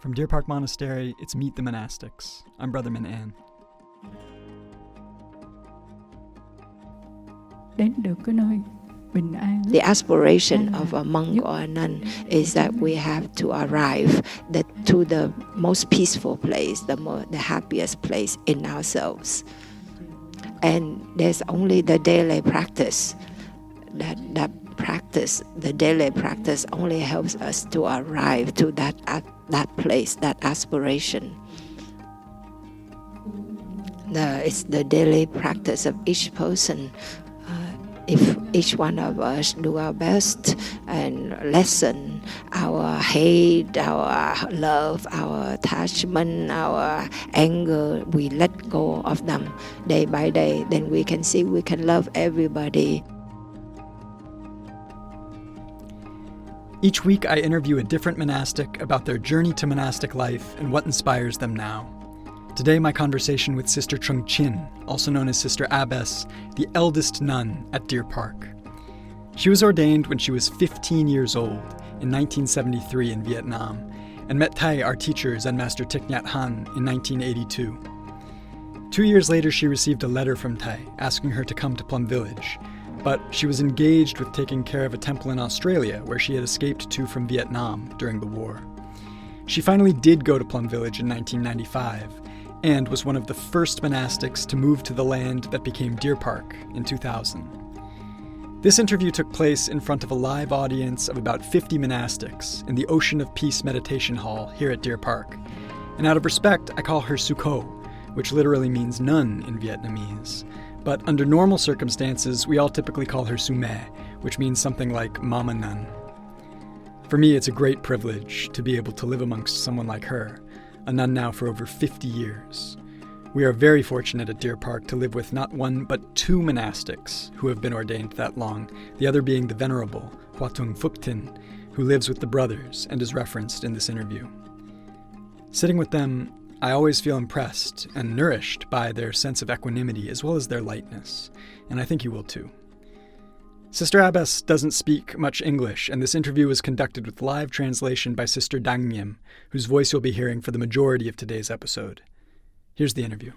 From Deer Park Monastery, it's Meet the Monastics. I'm Brother Minh An. The aspiration of a monk or a nun is that we have to arrive to the most peaceful place, the happiest place in ourselves. And there's only the daily practice. The daily practice only helps us to arrive to that place, that aspiration. It's the daily practice of each person. If each one of us do our best and lessen our hate, our love, our attachment, our anger, we let go of them day by day, then we can see we can love everybody. Each week I interview a different monastic about their journey to monastic life and what inspires them now. Today, my conversation with Sister Trung Chinh, also known as Sister Abbess, the eldest nun at Deer Park. She was ordained when she was 15 years old in 1973 in Vietnam, and met Thay, our teacher, Zen Master Thich Nhat Hanh, in 1982. 2 years later, she received a letter from Thay asking her to come to Plum Village, but she was engaged with taking care of a temple in Australia where she had escaped to from Vietnam during the war. She finally did go to Plum Village in 1995, and was one of the first monastics to move to the land that became Deer Park in 2000. This interview took place in front of a live audience of about 50 monastics in the Ocean of Peace Meditation Hall here at Deer Park. And out of respect, I call her Suko, which literally means nun in Vietnamese. But under normal circumstances, we all typically call her Sume, which means something like Mama Nun. For me, it's a great privilege to be able to live amongst someone like her, a nun now for over 50 years. We are very fortunate at Deer Park to live with not one but two monastics who have been ordained that long, the other being the Venerable Huatung Phuc Tin, who lives with the brothers and is referenced in this interview. Sitting with them, I always feel impressed and nourished by their sense of equanimity as well as their lightness, and I think you will too. Sister Abbess doesn't speak much English, and this interview was conducted with live translation by Sister Dang Nhiem, whose voice you'll be hearing for the majority of today's episode. Here's the interview.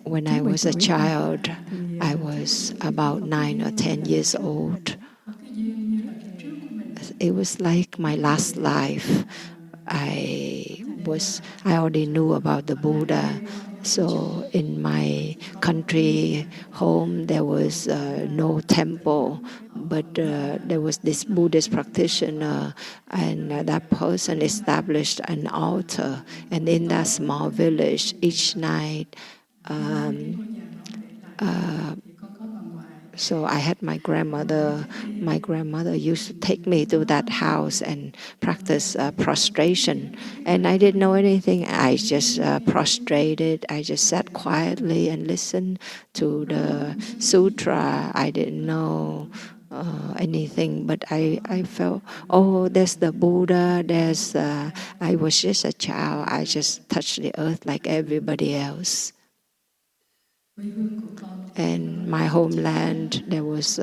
When I was a child, I was about 9 or 10 years old. It was like my last life. I already knew about the Buddha. So in my country home, there was no temple, but there was this Buddhist practitioner, and that person established an altar. And in that small village, each night, so I had my grandmother. My grandmother used to take me to that house and practice prostration. And I didn't know anything. I just prostrated. I just sat quietly and listened to the sutra. I didn't know anything, but I felt, oh, there's the Buddha. I was just a child. I just touched the earth like everybody else. And my homeland, there was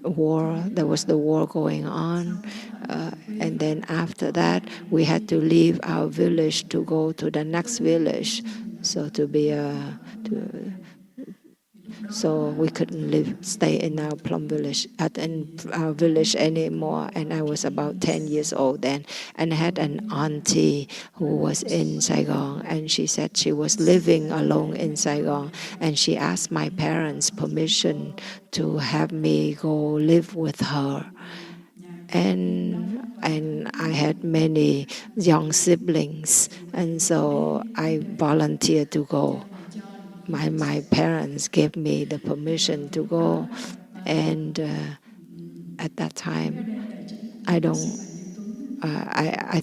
war. There was the war going on, and then after that, we had to leave our village to go to the next village. So we couldn't stay in our Plum Village, in our village anymore. And I was about 10 years old then. And I had an auntie who was in Saigon, and she said she was living alone in Saigon. And she asked my parents permission to have me go live with her. And I had many young siblings, and so I volunteered to go. My parents gave me the permission to go, and at that time, I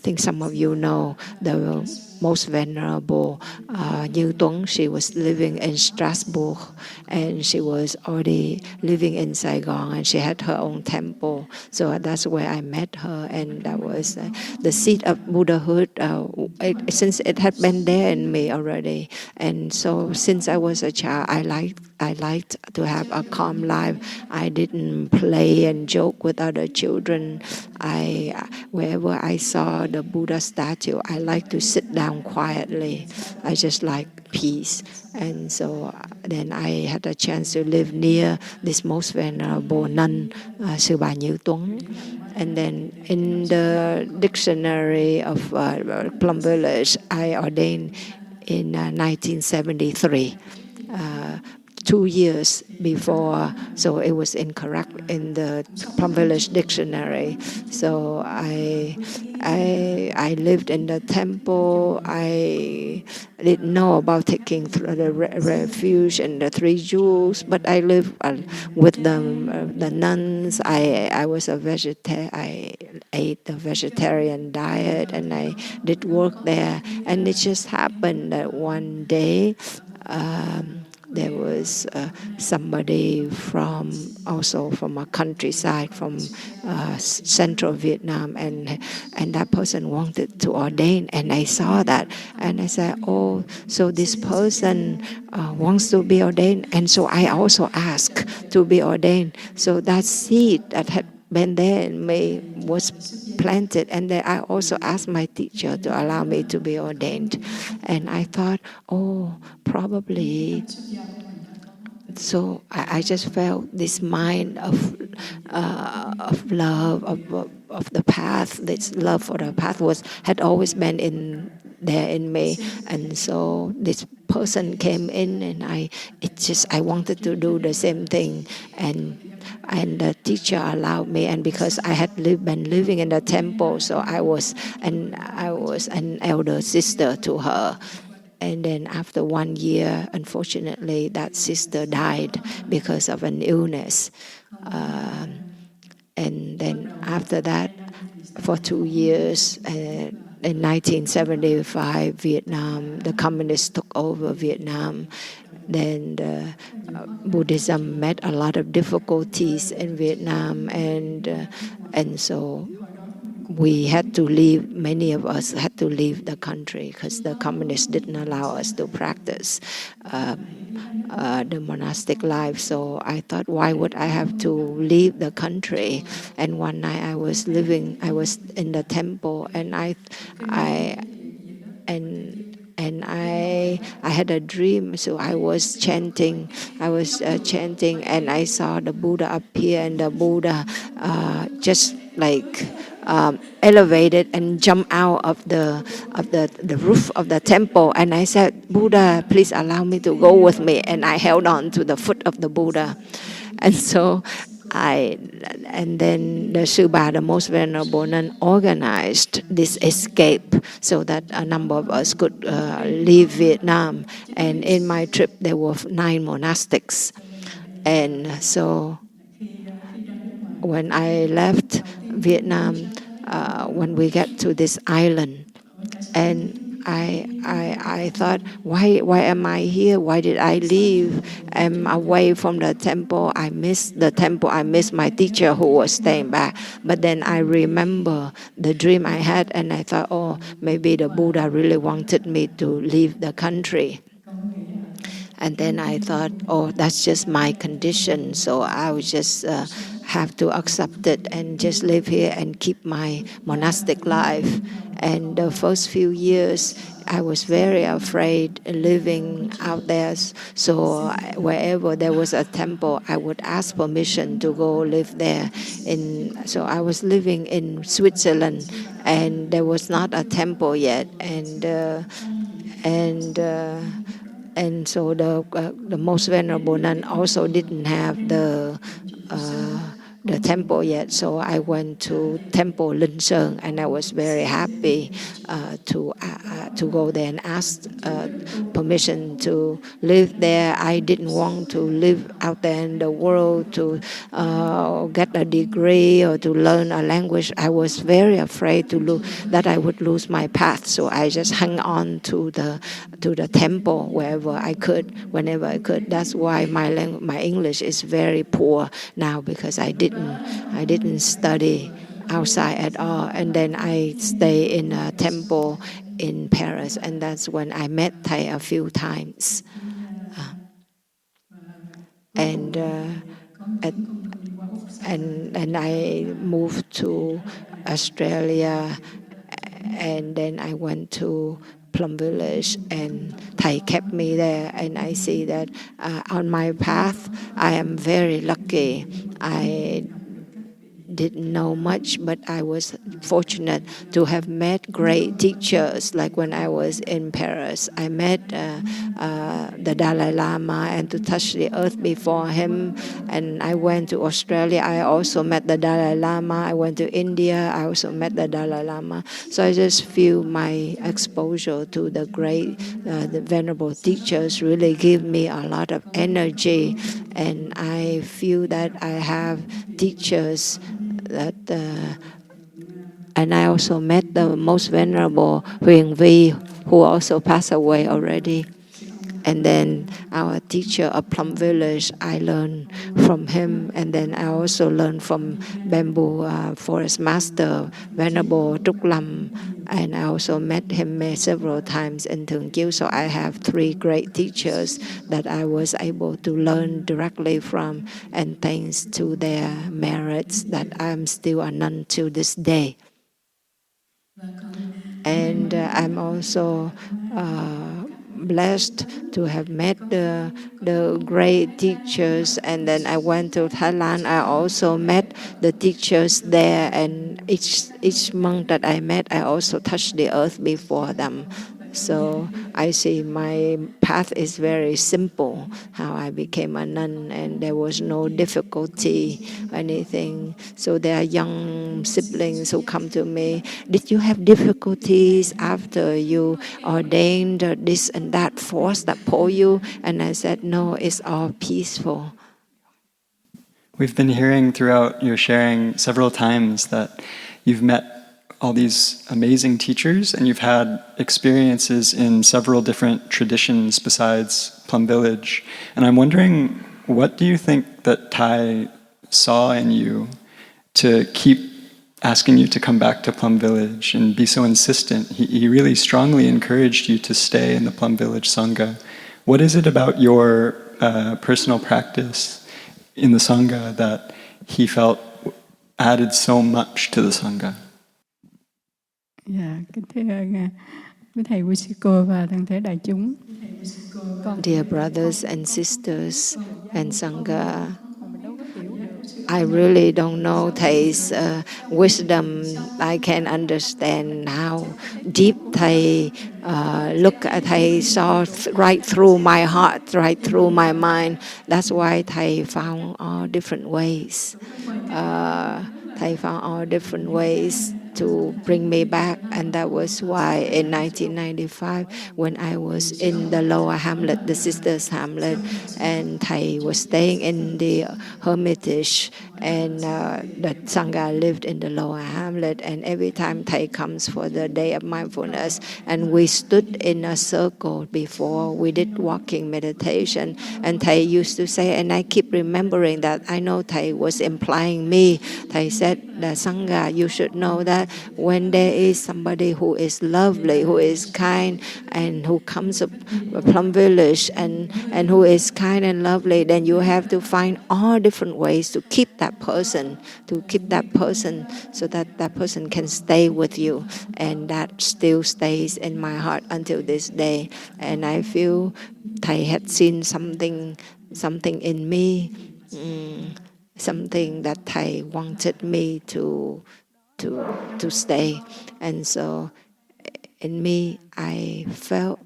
think some of you know the most venerable Như Tuấn. She was living in Strasbourg, and she was already living in Saigon, and she had her own temple. So that's where I met her, and that was the seed of Buddhahood. Since it had been there in me already, and so since I was a child, I liked to have a calm life. I didn't play and joke with other children. Wherever I saw the Buddha statue, I like to sit down quietly. I just like peace. And so then I had a chance to live near this most venerable nun, Sư Bà Như Tuấn. And then in the dictionary of Plum Village, I ordained in 1973. 2 years before, so it was incorrect in the Plum Village dictionary. So I lived in the temple. I didn't know about taking the refuge and the 3 jewels, but I lived with the nuns. I was a vegetarian. I ate the vegetarian diet, and I did work there. And it just happened that one day, there was somebody also from a countryside from central Vietnam, and that person wanted to ordain, and I saw that, and I said, oh, so this person wants to be ordained, and so I also asked to be ordained. So that seed that had been there in me was planted, and then I also asked my teacher to allow me to be ordained, and I thought, oh, probably. So I just felt this mind of love of the path. This love for the path had always been there in me, and so this person came in, and I wanted to do the same thing, and the teacher allowed me, and because I had been living in the temple, so I was an elder sister to her. And then after 1 year, unfortunately, that sister died because of an illness. And then after that, for 2 years, in 1975, Vietnam, the communists took over Vietnam. Then Buddhism met a lot of difficulties in Vietnam, and so we had to leave. Many of us had to leave the country because the communists didn't allow us to practice the monastic life. So I thought, why would I have to leave the country? And one night I was in the temple, and I had a dream. So I was chanting, and I saw the Buddha appear, and the Buddha just like elevated and jumped out of the roof of the temple. And I said, Buddha, please allow me to go with me. And I held on to the foot of the Buddha. And so and then the Sư Bà, the most venerable nun, organized this escape so that a number of us could leave Vietnam. And in my trip, there were 9 monastics. And so when I left Vietnam, when we get to this island, and I thought, why am I here? Why did I leave? I'm away from the temple. I miss the temple. I miss my teacher who was staying back. But then I remember the dream I had, and I thought, oh, maybe the Buddha really wanted me to leave the country. And then I thought, oh, that's just my condition, so I would just have to accept it and just live here and keep my monastic life. And the first few years, I was very afraid living out there. So wherever there was a temple, I would ask permission to go live there. So I was living in Switzerland, and there was not a temple yet. And so the most venerable nun also didn't have the temple yet. So I went to Temple Linh Sơn, and I was very happy to go there and ask permission to live there. I didn't want to live out there in the world to get a degree or to learn a language. I was very afraid that I would lose my path. So I just hung on to the temple wherever I could, whenever I could. That's why my English is very poor now, because I didn't study outside at all. And then I stay in a temple in Paris, and that's when I met Thay a few times. And at, and I moved to Australia, and then I went to Plum Village, and Thay kept me there. And I see that on my path, I am very lucky. I didn't know much, but I was fortunate to have met great teachers. Like when I was in Paris, I met the Dalai Lama, and to touch the earth before him. And I went to Australia, I also met the Dalai Lama. I went to India, I also met the Dalai Lama. So I just feel my exposure to the great, the venerable teachers really give me a lot of energy. And I feel that I have teachers that and I also met the most venerable Huyền Vi, who also passed away already. And then our teacher of Plum Village, I learned from him. And then I also learned from Bamboo Forest Master, Venerable Trúc Lâm. And I also met him several times in Thường Kiêu. So I have 3 great teachers that I was able to learn directly from. And thanks to their merits that I'm still a nun to this day. And I'm also blessed to have met the great teachers. And then I went to Thailand. I also met the teachers there, and each monk that I met, I also touched the earth before them. So I see my path is very simple, how I became a nun, and there was no difficulty or anything. So there are young siblings who come to me, did you have difficulties after you ordained this and that force that pull you? And I said, no, it's all peaceful. We've been hearing throughout your sharing several times that you've met all these amazing teachers, and you've had experiences in several different traditions besides Plum Village. And I'm wondering, what do you think that Thay saw in you to keep asking you to come back to Plum Village and be so insistent? He really strongly encouraged you to stay in the Plum Village Sangha. What is it about your personal practice in the Sangha that he felt added so much to the Sangha? Dạ, kính thưa quý thầy, quý sư cô và toàn thể đại chúng. Dear brothers and sisters and Sangha, I really don't know Thay's wisdom. I can understand how deep Thay look at Thay, saw right through my heart, right through my mind. That's why Thay found all different ways. Thay found all different ways to bring me back. And that was why in 1995, when I was in the lower hamlet, the sisters' hamlet, and Thay was staying in the hermitage, and the Sangha lived in the lower hamlet. And every time Thay comes for the day of mindfulness, and we stood in a circle before we did walking meditation, and Thay used to say, and I keep remembering that, I know Thay was implying me. Thay said, the Sangha, you should know that when there is somebody who is lovely, who is kind, and who comes to Plum Village, and who is kind and lovely, then you have to find all different ways to keep that person, so that that person can stay with you. And that still stays in my heart until this day. And I feel Thay had seen something in me, something that Thay wanted me to stay. And so in me, I felt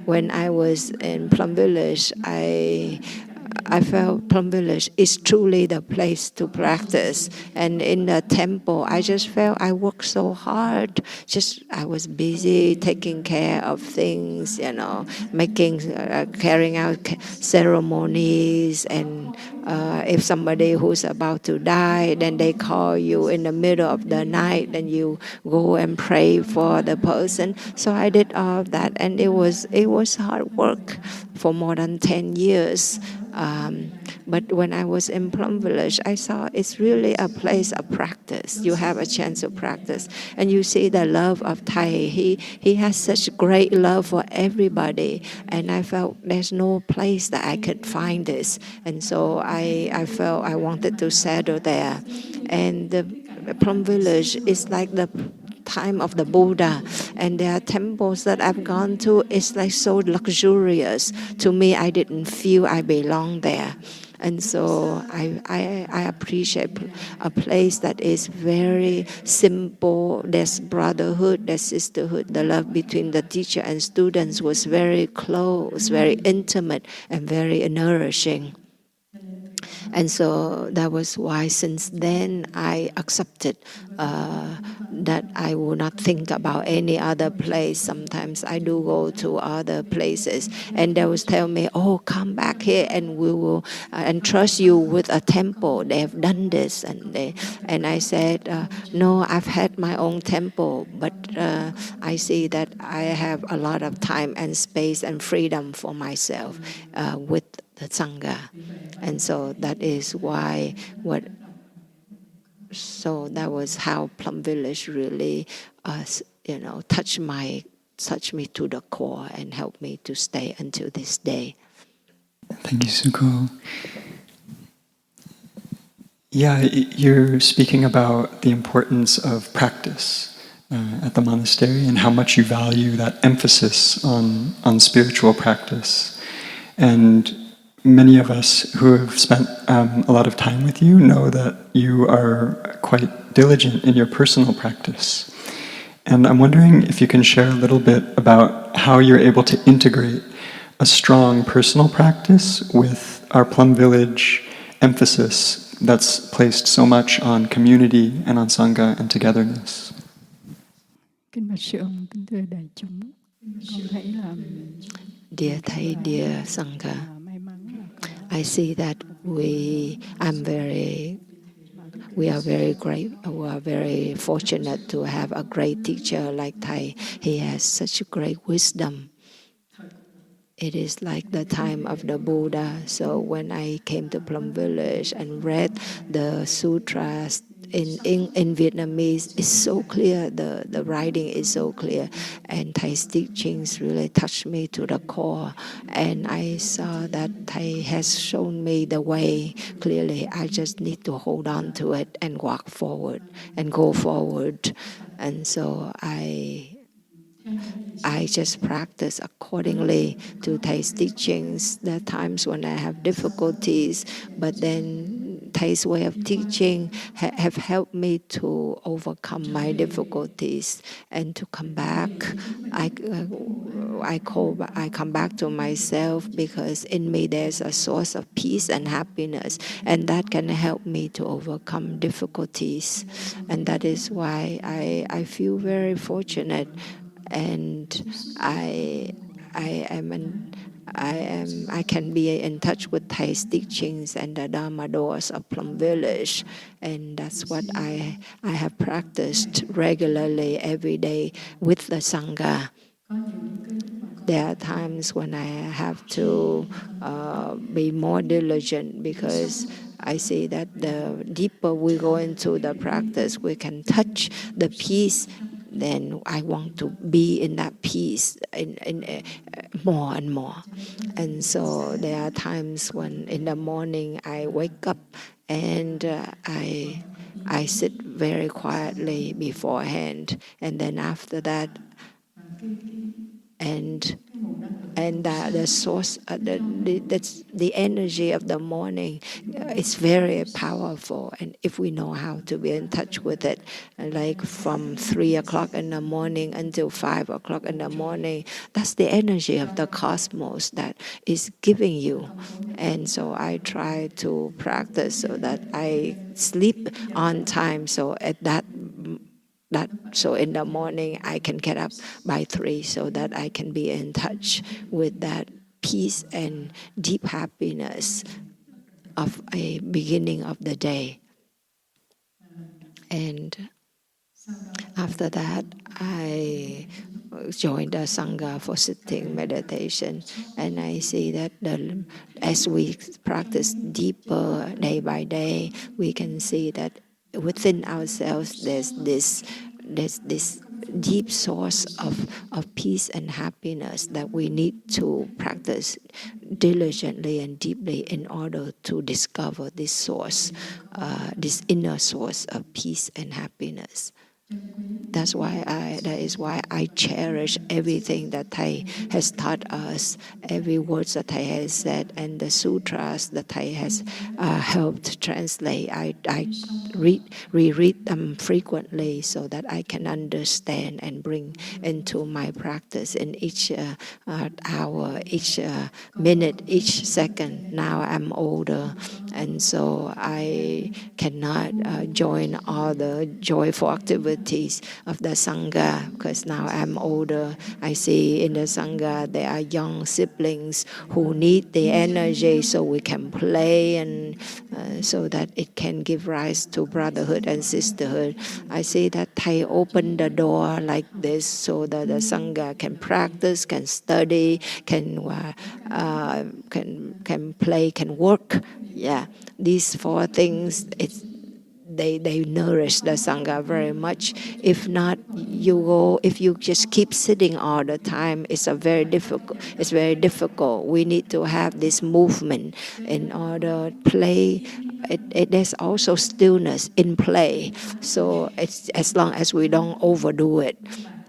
when I was in Plum Village, I I felt Plum Village is truly the place to practice. And in the temple, I just felt I worked so hard. Just I was busy taking care of things, carrying out ceremonies. And if somebody who's about to die, then they call you in the middle of the night, then you go and pray for the person. So I did all of that, and it was hard work for more than 10 years. But when I was in Plum Village, I saw it's really a place of practice. You have a chance to practice. And you see the love of Thay. He has such great love for everybody. And I felt there's no place that I could find this. And so I felt I wanted to settle there. And the Plum Village is like the time of the Buddha, and there are temples that I've gone to. It's like so luxurious. To me, I didn't feel I belong there. And so I appreciate a place that is very simple. There's brotherhood, there's sisterhood. The love between the teacher and students was very close, very intimate, and very nourishing. And so that was why since then I accepted that I will not think about any other place. Sometimes I do go to other places, and they will tell me, "Oh, come back here, and we will entrust you with a temple. They have done this," and I said, "No, I've had my own temple, but I see that I have a lot of time and space and freedom for myself with the Sangha." And so that is why so that was how Plum Village really, touched me to the core and helped me to stay until this day. Thank you, Suko. Yeah, you're speaking about the importance of practice at the monastery and how much you value that emphasis on spiritual practice. And many of us who have spent a lot of time with you know that you are quite diligent in your personal practice. And I'm wondering if you can share a little bit about how you're able to integrate a strong personal practice with our Plum Village emphasis that's placed so much on community and on Sangha and togetherness. Kính bạch sư ông, kính thưa đại chúng, con thấy là Dear Thay, dear Sangha, may mắn là có I see that we are very great. We are very fortunate to have a great teacher like Thay. He has such great wisdom. It is like the time of the Buddha. So when I came to Plum Village and read the sutras in Vietnamese, it's so clear. The writing is so clear, and Thay's teachings really touched me to the core. And I saw that Thay has shown me the way clearly. I just need to hold on to it and walk forward and go forward. And so I just practice accordingly to Thay's teachings. There are times when I have difficulties, but then Thay's way of teaching have helped me to overcome my difficulties and to come back. I come back to myself, because in me there's a source of peace and happiness, and that can help me to overcome difficulties. And that is why I feel very fortunate. And I can be in touch with Thay's teachings and the Dharma doors of Plum Village, and that's what I have practiced regularly every day with the Sangha. There are times when I have to be more diligent, because I see that the deeper we go into the practice, we can touch the peace. Then I want to be in that peace in more and more. And so there are times when in the morning I wake up and I sit very quietly beforehand, and then after that, and and the source, the energy of the morning is very powerful. And if we know how to be in touch with it, like from 3 o'clock in the morning until 5 o'clock in the morning, that's the energy of the cosmos that is giving you. And so I try to practice so that I sleep on time. So at so in the morning I can get up by 3 so that I can be in touch with that peace and deep happiness of a beginning of the day. And after that, I joined the Sangha for sitting meditation, and I see that as we practice deeper day by day, we can see that within ourselves there's this deep source of peace and happiness that we need to practice diligently and deeply in order to discover this source, this inner source of peace and happiness. That is why I cherish everything that Thay has taught us, every words that Thay has said, and the sutras that Thay has helped translate. I reread them frequently so that I can understand and bring into my practice in each hour, each minute, each second. Now I'm older, and so I cannot join all the joyful activities of the Sangha because now I'm older. I see in the Sangha there are young siblings who need the energy so we can play and so that it can give rise to brotherhood and sisterhood. I see that Thay opened the door like this so that the Sangha can practice, can study, can play, can work. Yeah, these 4 things, they nourish the Sangha very much. If not, if you just keep sitting all the time, it's very difficult. We need to have this movement in order to play. There's also stillness in play. So it's as long as we don't overdo it,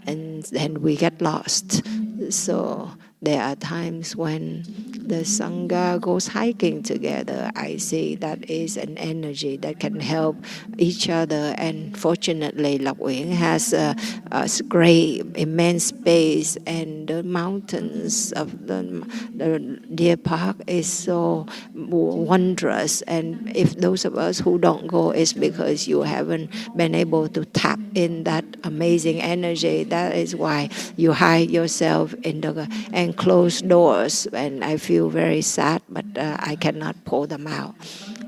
and then we get lost. So there are times when the Sangha goes hiking together. I see that is an energy that can help each other. And fortunately, Lộc Uyển has a great, immense space, and the mountains of the Deer Park is so wondrous. And if those of us who don't go, it's because you haven't been able to tap in that amazing energy. That is why you hide yourself in the enclosed doors, and I feel very sad, but I cannot pull them out.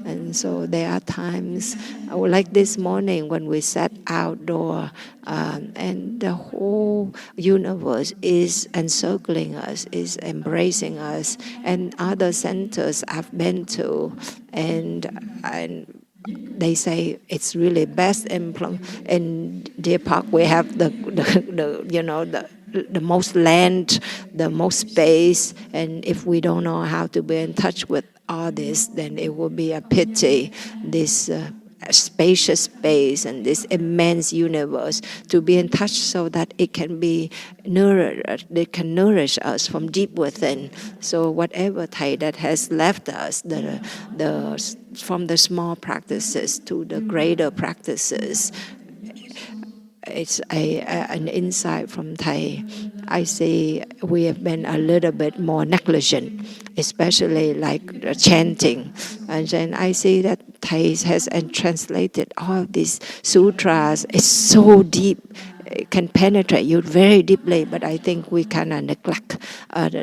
And so there are times like this morning when we sat outdoor and the whole universe is encircling us, is embracing us, and other centers I've been to, and they say it's really best in Deer Park. We have the most land, the most space, and if we don't know how to be in touch with all this, then it will be a pity. This spacious space and this immense universe to be in touch so that it can be nourish us from deep within. So whatever Thay that has left us, from the small practices to the greater practices, it's an insight from Thay. I see we have been a little bit more negligent, especially like the chanting. And then I see that Thay has translated all these sutras. It's so deep. It can penetrate you very deeply, but I think we kind of neglect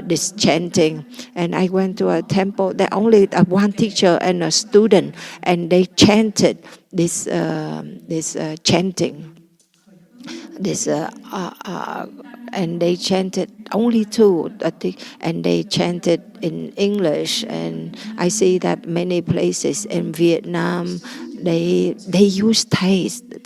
this chanting. And I went to a temple. There only one teacher and a student, and they chanted this chanting. And they chanted only 2, I think, and they chanted in English. And I see that many places in Vietnam, they use Thay, the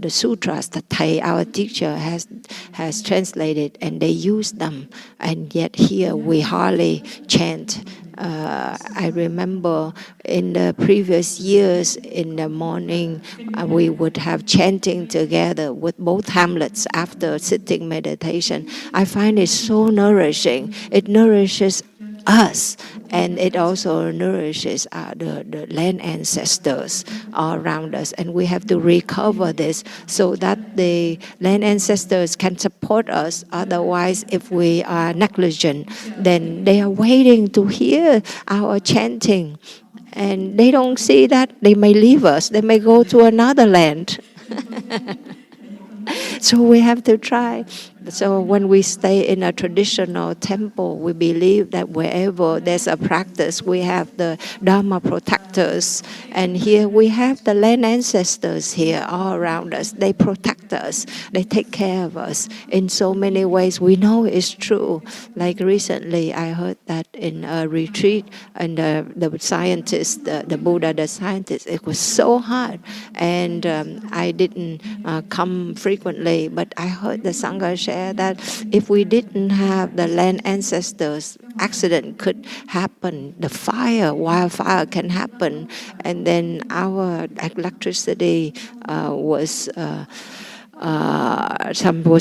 sutras that Thay, our teacher, has translated, and they use them. And yet here we hardly chant I remember in the previous years, in the morning, we would have chanting together with both hamlets after sitting meditation. I find it so nourishing. It nourishes us, and it also nourishes the land ancestors all around us, and we have to recover this so that the land ancestors can support us. Otherwise, if we are negligent, then they are waiting to hear our chanting, and they don't see that, they may leave us, they may go to another land. So we have to try. So when we stay in a traditional temple, we believe that wherever there's a practice, we have the Dharma protectors. And here we have the land ancestors here all around us. They protect us. They take care of us in so many ways. We know it's true. Like recently, I heard that in a retreat, and the scientist, the Buddha, the scientist, it was so hard. And I didn't come frequently, but I heard the Sangha share that if we didn't have the land ancestors, accident could happen. The wildfire can happen, and then our electricity was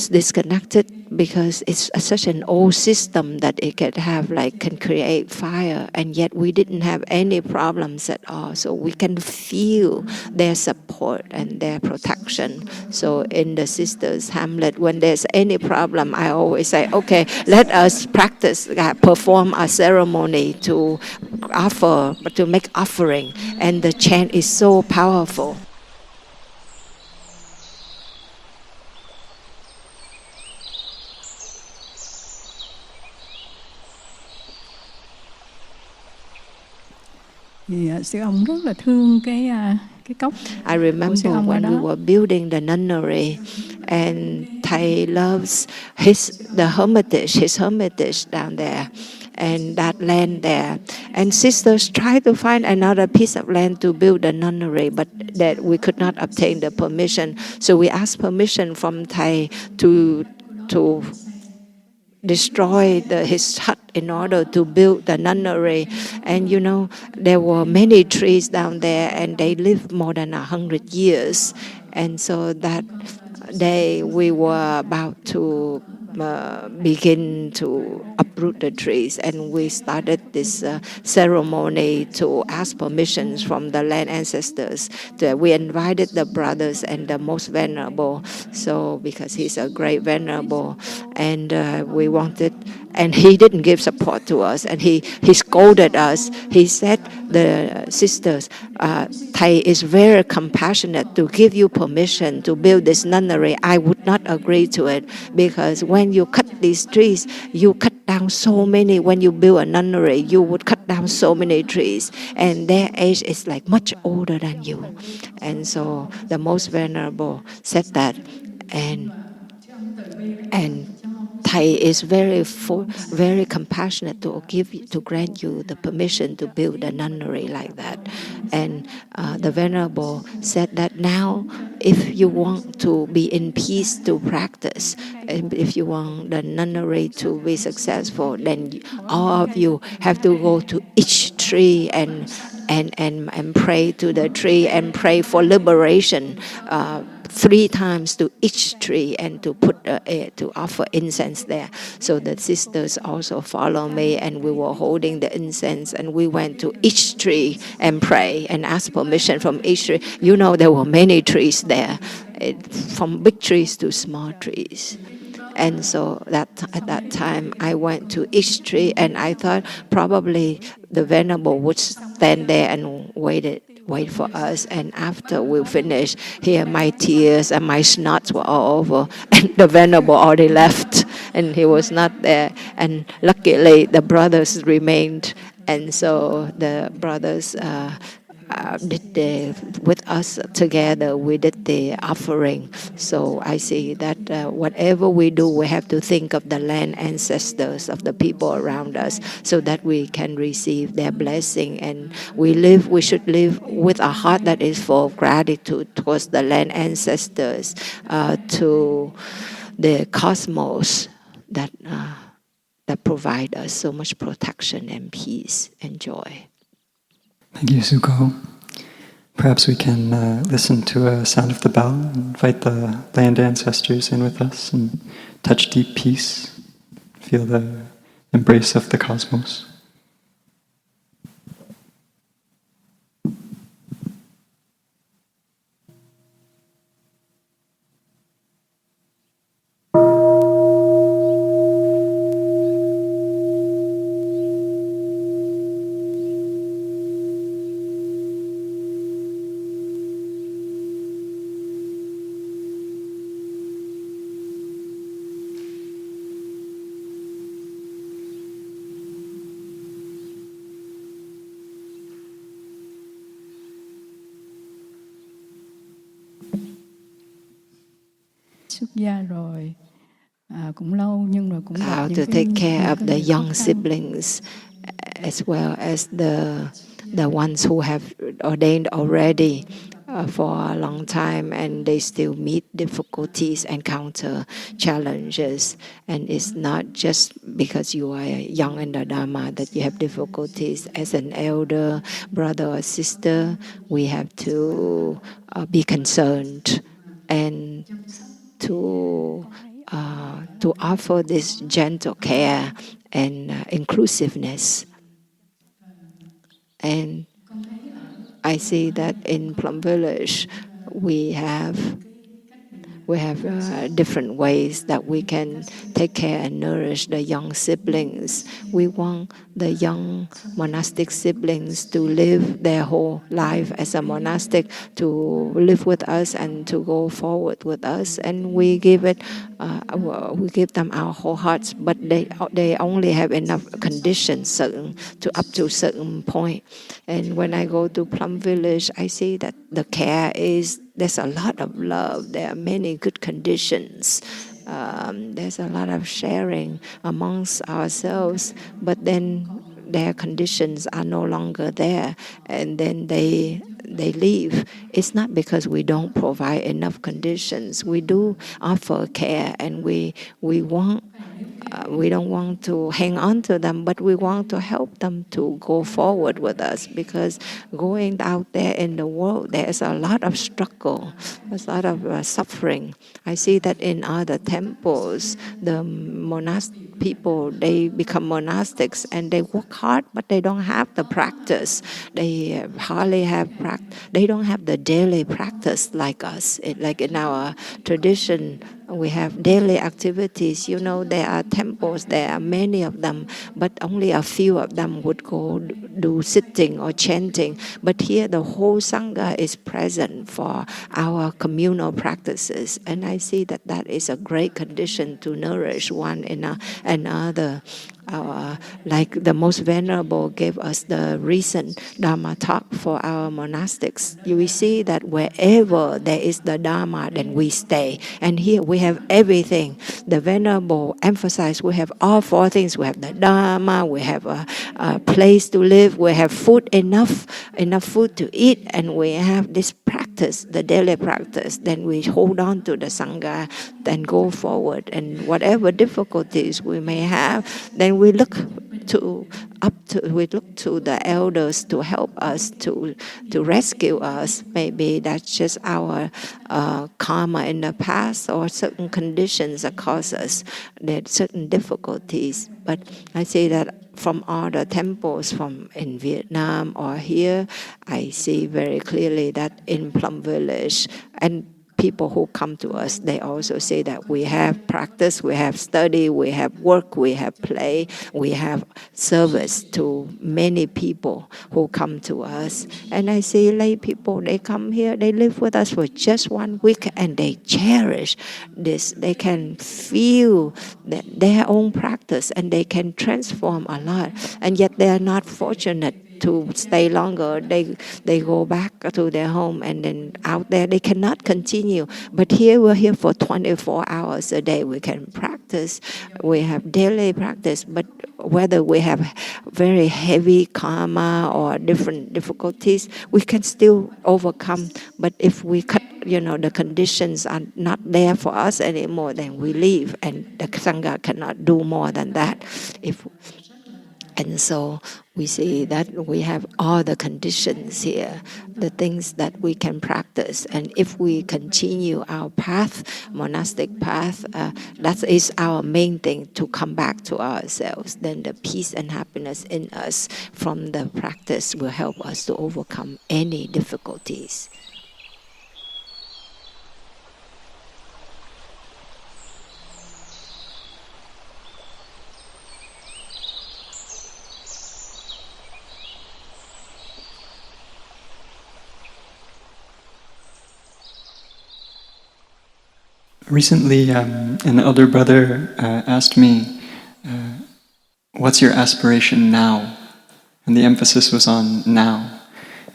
disconnected because it's such an old system that it can create fire, and yet we didn't have any problems at all. So we can feel their support and their protection. So in the sisters' hamlet, when there's any problem, I always say, okay, let us practice, perform a ceremony to make offering, and the chant is so powerful. Thì sư ông rất là thương cái cốc. I remember when we were building the nunnery, and Thay loves his hermitage down there, and that land there. And sisters tried to find another piece of land to build the nunnery, but that we could not obtain the permission. So we asked permission from Thay to destroy his hut in order to build the nunnery. And there were many trees down there, and they lived more than 100 years. And so that day we were about to begin to uproot the trees, and we started this ceremony to ask permissions from the land ancestors. We invited the brothers and the most venerable, so because he's a great venerable, and we wanted, and he didn't give support to us, and he scolded us. He said, the sisters, Thay is very compassionate to give you permission to build this nunnery. I would not agree to it, because when you cut these trees, you cut down so many. When you build a nunnery, you would cut down so many trees, and their age is like much older than you. And so the most venerable said that, and Thay is very compassionate to grant you the permission to build a nunnery like that. And the venerable said that now, if you want to be in peace to practice, and if you want the nunnery to be successful, then all of you have to go to each tree and pray to the tree and pray for liberation. 3 times to each tree, and to offer incense there. So the sisters also follow me, and we were holding the incense, and we went to each tree and pray and ask permission from each tree. There were many trees there, from big trees to small trees. And so at that time, I went to each tree, and I thought probably the venerable would stand there and wait for us. And after we finished, here my tears and my snots were all over, and the venerable already left, and he was not there. And luckily, the brothers remained, and so the brothers with us together, we did the offering. So I see that whatever we do, we have to think of the land ancestors of the people around us, so that we can receive their blessing. And we should live with a heart that is full of gratitude towards the land ancestors, to the cosmos, that that provide us so much protection and peace and joy. Thank you, Suko. Perhaps we can listen to a sound of the bell and invite the land ancestors in with us and touch deep peace, feel the embrace of the cosmos. Xuất gia rồi cũng lâu nhưng rồi cũng gặp How những to take care of the những khó young khăn. siblings as well as the ones who have ordained already for a long time, and they still meet difficulties, encounter challenges. And it's not just because you are young in the Dharma that you have difficulties. As an elder, brother or sister, we have to be concerned and to offer this gentle care and inclusiveness. And I see that in Plum Village, we have different ways that we can take care and nourish the young siblings. We want the young monastic siblings to live their whole life as a monastic, to live with us and to go forward with us. And we give them our whole hearts, but they only have enough conditions up to certain point. And when I go to Plum Village, I see that the care there's a lot of love. There are many good conditions. There's a lot of sharing amongst ourselves, but then their conditions are no longer there, and then they leave. It's not because we don't provide enough conditions. We do offer care, and we don't want to hang on to them, but we want to help them to go forward with us, because going out there in the world, there's a lot of struggle, there's a lot of suffering. I see that in other temples, the monastic people, they become monastics and they work hard, but they don't have the practice. They hardly have they don't have the daily practice like us. Like in our tradition, we have daily activities. There are temples, there are many of them, but only a few of them would go do sitting or chanting. But here the whole Sangha is present for our communal practices. And I see that that is a great condition to nourish one another. Like the most venerable gave us the recent Dharma talk for our monastics. We see that wherever there is the Dharma, then we stay. And here we have everything. The venerable emphasized we have all four things. We have the Dharma, we have a place to live, we have food, enough food to eat, and we have this practice, the daily practice. Then we hold on to the Sangha, then go forward. And whatever difficulties we may have, then we look to the elders to help us, to rescue us. Maybe that's just our karma in the past, or certain conditions that cause us certain difficulties. But I say that from all the temples in Vietnam or here, I see very clearly that in Plum Village, and people who come to us, they also say that we have practice, we have study, we have work, we have play, we have service to many people who come to us. And I see lay people, they come here, they live with us for just 1 week, and they cherish this. They can feel their own practice, and they can transform a lot. And yet they are not fortunate to stay longer. They go back to their home, and then out there they cannot continue. But here we're here for 24 hours a day. We can practice. We have daily practice. But whether we have very heavy karma or different difficulties, we can still overcome. But if we cut the conditions are not there for us anymore, then we leave, and the Sangha cannot do more than that. And so we see that we have all the conditions here, the things that we can practice. And if we continue our path, monastic path, that is our main thing, to come back to ourselves. Then the peace and happiness in us from the practice will help us to overcome any difficulties. Recently, an elder brother asked me, what's your aspiration now? And the emphasis was on now.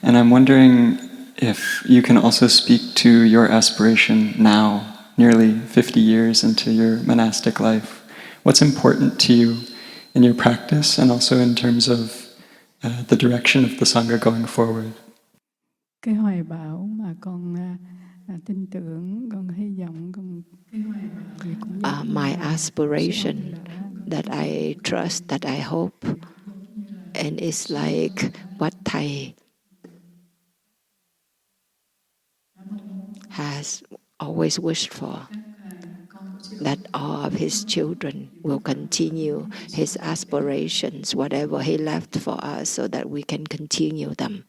And I'm wondering if you can also speak to your aspiration now, nearly 50 years into your monastic life. What's important to you in your practice and also in terms of the direction of the Sangha going forward? Cái hoài bão mà con tin tưởng, con hy vọng, con cái hoài bão gì cũng My aspiration that I trust, that I hope, and it's like what Thay has always wished for, that all of his children will continue his aspirations, whatever he left for us, so that we can continue them.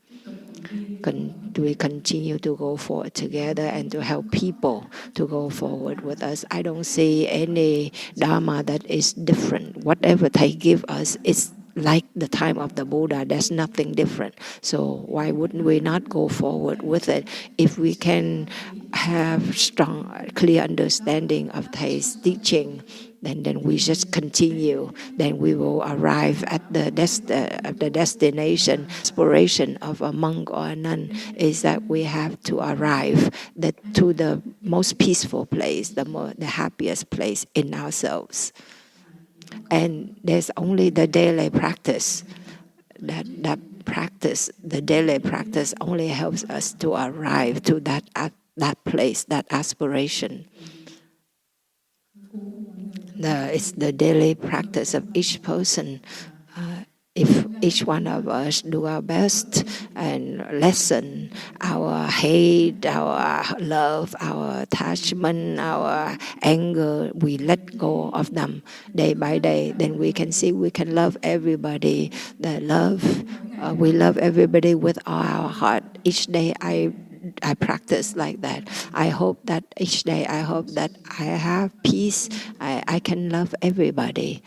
We continue to go forward together and to help people to go forward with us. I don't see any Dharma that is different. Whatever they give us is like the time of the Buddha. There's nothing different. So why wouldn't we not go forward with it? If we can have strong, clear understanding of Thay's teaching, then we just continue. Then we will arrive at the destination. Aspiration of a monk or a nun is that we have to arrive to the most peaceful place, the happiest place in ourselves. And there's only the daily practice. That practice, the daily practice, only helps us to arrive to that place, that aspiration. It's the daily practice of each person. If each one of us do our best and lessen our hate, our love, our attachment, our anger, we let go of them day by day, then we can see we can love everybody. We love everybody with all our heart. Each day I practice like that. I hope that each day I I have peace. I can love everybody.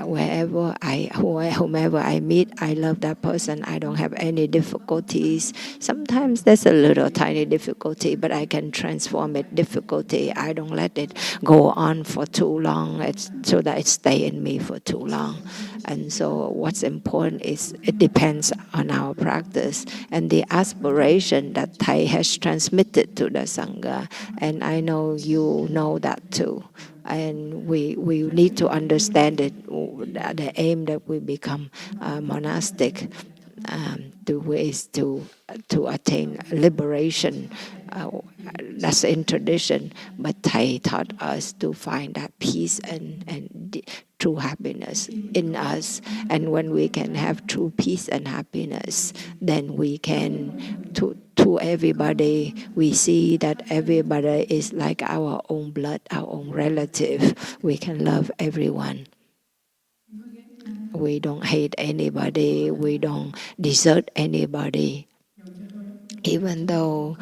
Whomever I meet, I love that person. I don't have any difficulties. Sometimes there's a little tiny difficulty, but I can transform it difficulty. I don't let it go on for too long, so that it stay in me for too long. And so what's important is it depends on our practice and the aspiration that Thay has transmitted to the Sangha. And I know you know that too. And we need to understand it, the aim that we become monastic is to attain liberation. That's in tradition, but Thay taught us to find that peace and true happiness in us. And when we can have true peace and happiness, then we can to everybody, we see that everybody is like our own blood, our own relative. We can love everyone. We don't hate anybody. We don't desert anybody. Even though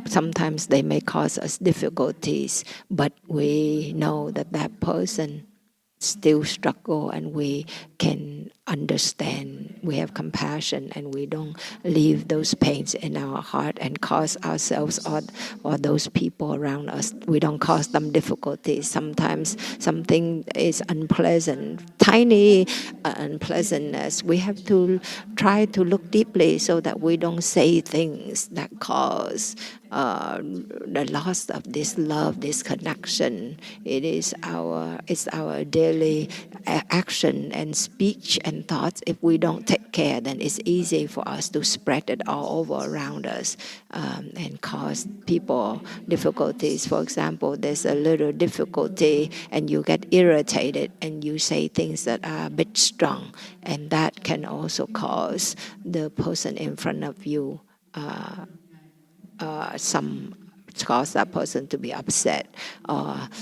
sometimes they may cause us difficulties, but we know that person still struggle, and we can understand, we have compassion, and we don't leave those pains in our heart and cause ourselves or those people around us, we don't cause them difficulties. Sometimes something is unpleasant, tiny unpleasantness, we have to try to look deeply so that we don't say things that cause the loss of this love, this connection. It's our daily action and speech and thoughts. If we don't take care, then it's easy for us to spread it all over around us and cause people difficulties. For example, there's a little difficulty and you get irritated and you say things that are a bit strong, and that can also cause the person in front of you cause that person to be upset.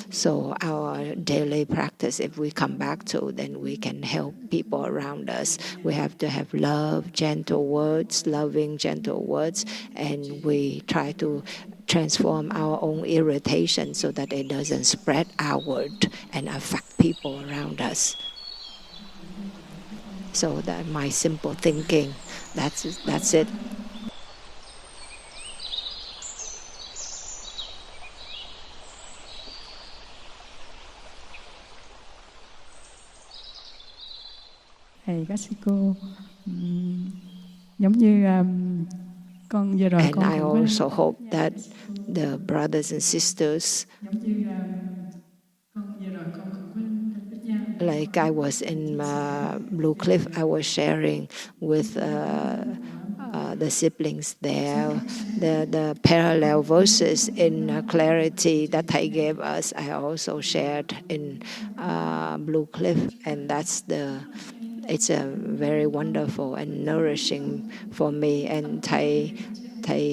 So our daily practice, if we come back to, then we can help people around us. We have to have love, gentle words, loving, gentle words, and we try to transform our own irritation so that it doesn't spread outward and affect people around us. So that my simple thinking, that's it. Thầy các sư cô, giống như con vừa rồi And con I cũng also hope that the brothers and sisters, like I was in Blue Cliff, I was sharing with the siblings there, the parallel verses in clarity that Thay gave us, I also shared in Blue Cliff, and it's a very wonderful and nourishing for me. And Thay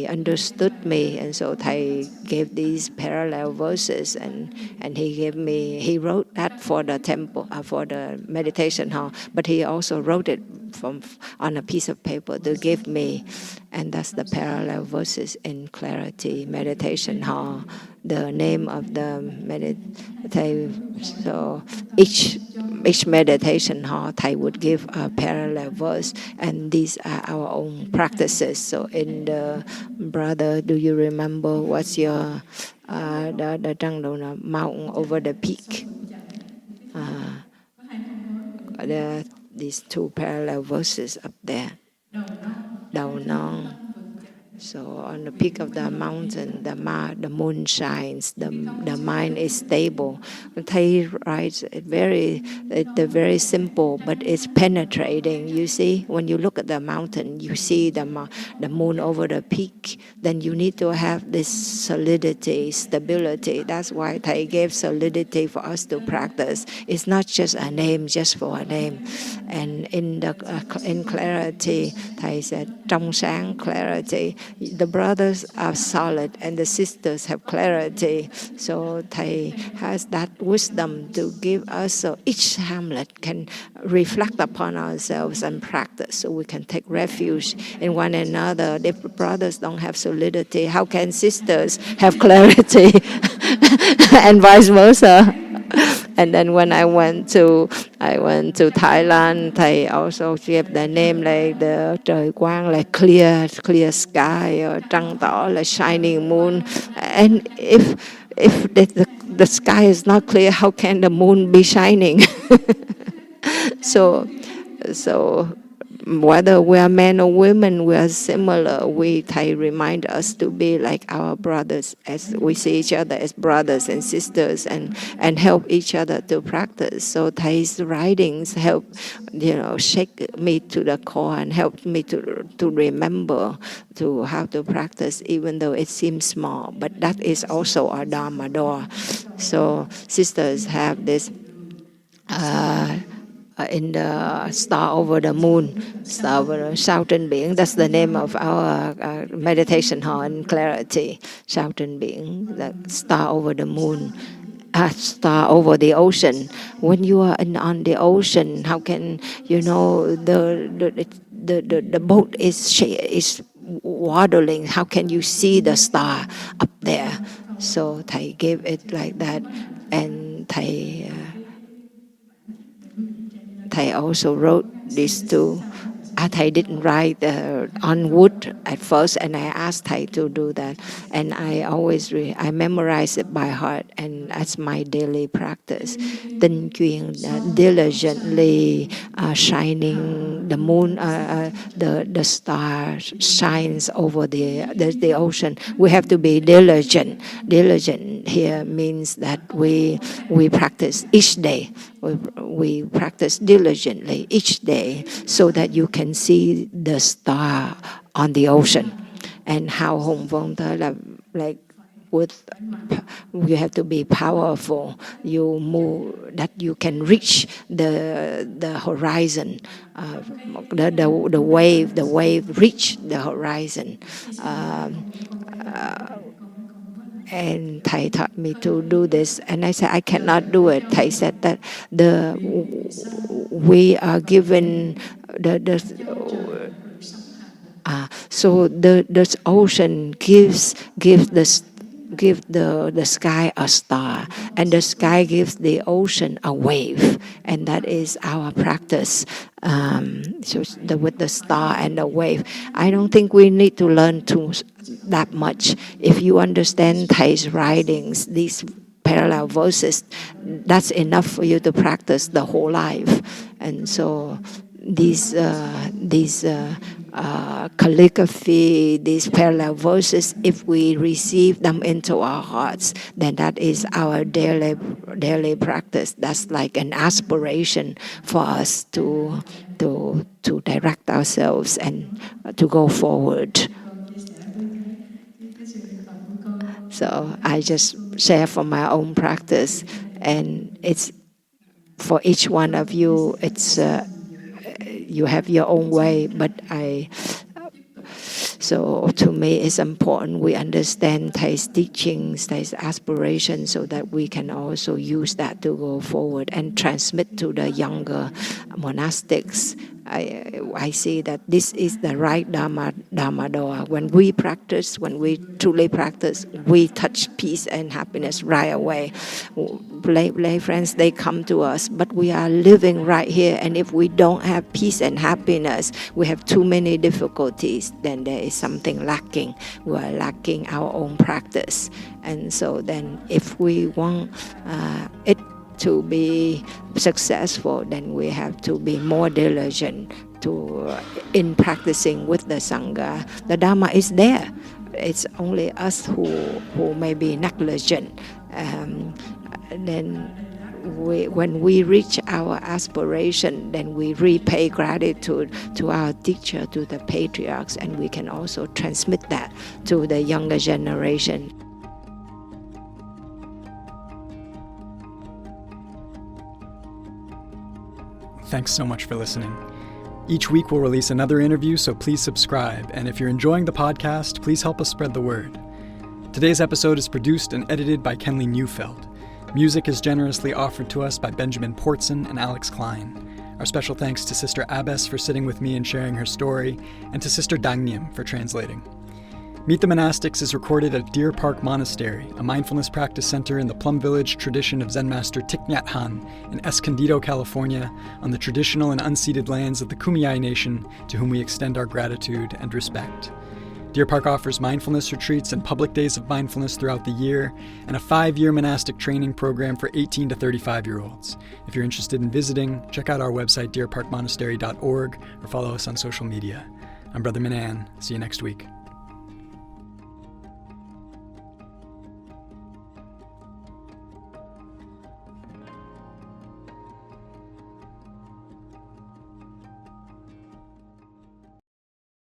understood me, and so Thay gave these parallel verses, and he wrote that for the temple, for the meditation hall, but he also wrote it on a piece of paper to give me, and that's the parallel verses in clarity meditation hall, the name of the meditation. So each meditation hall, Thay would give a parallel verse, and these are our own practices. So in the brother, do you remember what's your the mountain over the peak? These two parallel verses up there. Đầu non. So on the peak of the mountain, the moon shines, the mind is stable. Thay writes it very simple, but it's penetrating. You see, when you look at the mountain, you see the moon over the peak, then you need to have this solidity, stability. That's why Thay gave solidity for us to practice. It's not just a name, just for a name. And in clarity, Thay said, trong sáng, clarity. The brothers are solid and the sisters have clarity. So Thay has that wisdom to give us, so each hamlet can reflect upon ourselves and practice, so we can take refuge in one another. If brothers don't have solidity, how can sisters have clarity? And vice versa. And then when I went to Thailand, Thầy also gave the name like the trời quang, like clear sky, or trăng tỏ, like shining moon. And if the sky is not clear, how can the moon be shining? So whether we are men or women, we are similar. Thay remind us to be like our brothers, as we see each other as brothers and sisters, and help each other to practice. So Thay's writings help, shake me to the core and help me to remember to how to practice, even though it seems small. But that is also our Dharma door. So sisters have this. In the star over the moon, star over the sao trên biển. That's the name of our meditation hall in clarity. Sao trên biển, the star over the moon, star over the ocean. When you are on the ocean, how can the boat is waddling? How can you see the star up there? So Thầy gave it like that, and Thầy also wrote these two Thay didn't write on wood at first, and I asked Thay to do that. And I always I memorize it by heart, and that's my daily practice. Tinh chuyên, diligently shining the moon, the star shines over the ocean. We have to be diligent. Diligent here means that we practice each day. We practice diligently each day so that you can see the star on the ocean. And how hùng vong tới là like with you have to be powerful. You move that you can reach the horizon. The wave reach the horizon. And Thay taught me to do this, and I said I cannot do it. Thay said that we are given so the ocean gives the sky a star, and the sky gives the ocean a wave, and that is our practice. With the star and the wave, I don't think we need to learn that much. If you understand Thay's writings, these parallel verses, that's enough for you to practice the whole life. And so these calligraphy, these parallel verses, if we receive them into our hearts, then that is our daily practice. That's like an aspiration for us to direct ourselves and to go forward. So I just share from my own practice, and it's for each one of you. It's you have your own way, but so to me it's important we understand Thay's teachings, Thay's aspirations, so that we can also use that to go forward and transmit to the younger monastics. I see that this is the right Dharma door. When we truly practice, we touch peace and happiness right away. Lay friends, they come to us, but we are living right here, and if we don't have peace and happiness, we have too many difficulties, then there is something lacking. We are lacking our own practice. And so then if we want it to be successful, then we have to be more diligent in practicing with the Sangha. The Dharma is there. It's only us who may be negligent. Then when we reach our aspiration, then we repay gratitude to our teacher, to the patriarchs, and we can also transmit that to the younger generation. Thanks so much for listening. Each week we'll release another interview, so please subscribe. And if you're enjoying the podcast, please help us spread the word. Today's episode is produced and edited by Kenley Neufeld. Music is generously offered to us by Benjamin Portson and Alex Klein. Our special thanks to Sister Abbess for sitting with me and sharing her story, and to Sister Dangnyam for translating. Meet the Monastics is recorded at Deer Park Monastery, a mindfulness practice center in the Plum Village tradition of Zen master Thich Nhat Hanh in Escondido, California, on the traditional and unceded lands of the Kumeyaay Nation, to whom we extend our gratitude and respect. Deer Park offers mindfulness retreats and public days of mindfulness throughout the year, and a 5-year monastic training program for 18 to 35-year-olds. If you're interested in visiting, check out our website, deerparkmonastery.org, or follow us on social media. I'm Brother Minh An. See you next week.